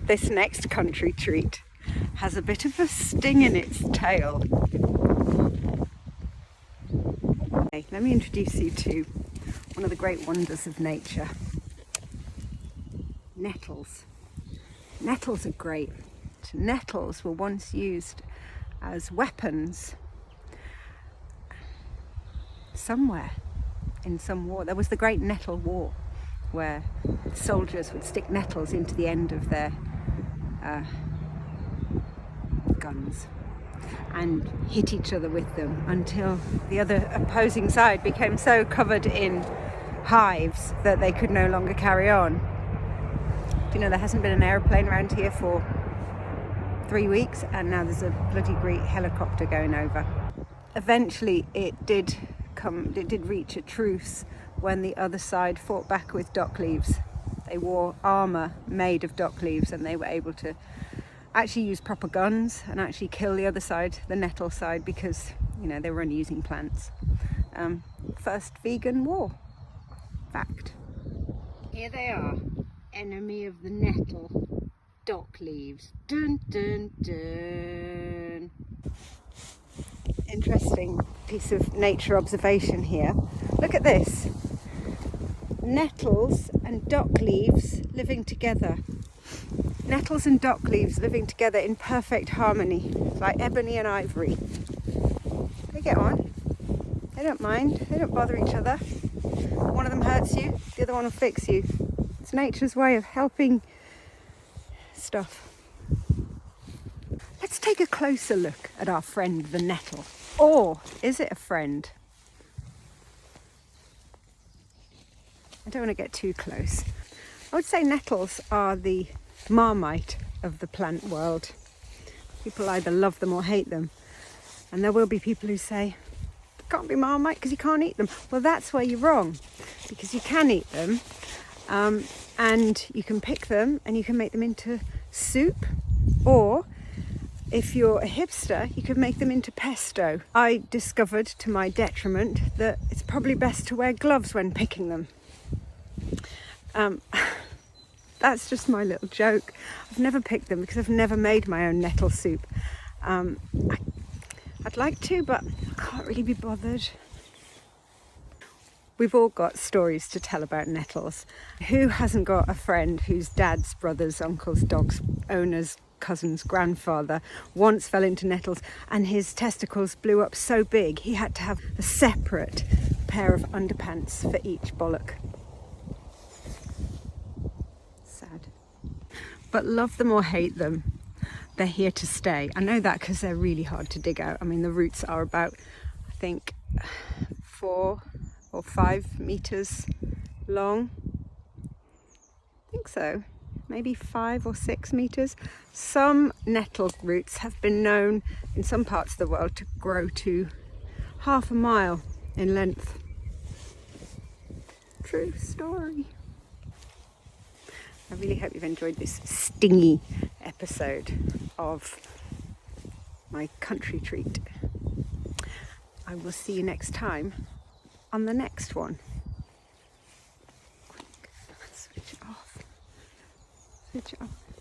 this next country treat has a bit of a sting in its tail. Okay, let me introduce you to one of the great wonders of nature. Nettles. Nettles are great. Nettles were once used as weapons somewhere in some war. There was the Great Nettle War, where soldiers would stick nettles into the end of their guns and hit each other with them until the other opposing side became so covered in hives that they could no longer carry on. You know, there hasn't been an aeroplane around here for 3 weeks, and now there's a bloody great helicopter going over. Eventually it did reach a truce when the other side fought back with dock leaves. They wore armour made of dock leaves, and they were able to actually use proper guns and actually kill the other side, the nettle side, because, you know, they were only using plants. First vegan war. Fact. Here they are. Enemy of the nettle, dock leaves. Dun dun dun. Interesting piece of nature observation here. Look at this. Nettles and dock leaves living together. Nettles and dock leaves living together in perfect harmony, like ebony and ivory. They get on. They don't mind. They don't bother each other. One of them hurts you, the other one will fix you. It's nature's way of helping stuff. Let's take a closer look at our friend the nettle. Or is it a friend? I don't want to get too close. I would say nettles are the Marmite of the plant world. People either love them or hate them. And there will be people who say, it can't be Marmite because you can't eat them. Well, that's where you're wrong, because you can eat them. And you can pick them and you can make them into soup, or if you're a hipster, you can make them into pesto. I discovered, to my detriment, that it's probably best to wear gloves when picking them. That's just my little joke. I've never picked them because I've never made my own nettle soup. I'd like to, but I can't really be bothered. We've all got stories to tell about nettles. Who hasn't got a friend whose dad's brother's, uncle's, dog's owner's cousin's grandfather once fell into nettles and his testicles blew up so big he had to have a separate pair of underpants for each bollock. Sad. But love them or hate them, they're here to stay. I know that because they're really hard to dig out. I mean, the roots are about, I think, 4 or 5 meters long. I think so. Maybe 5 or 6 meters. Some nettle roots have been known in some parts of the world to grow to 1/2 mile in length. True story. I really hope you've enjoyed this stingy episode of my country treat. I will see you next time on the next one. Quick, switch it off. Switch it off.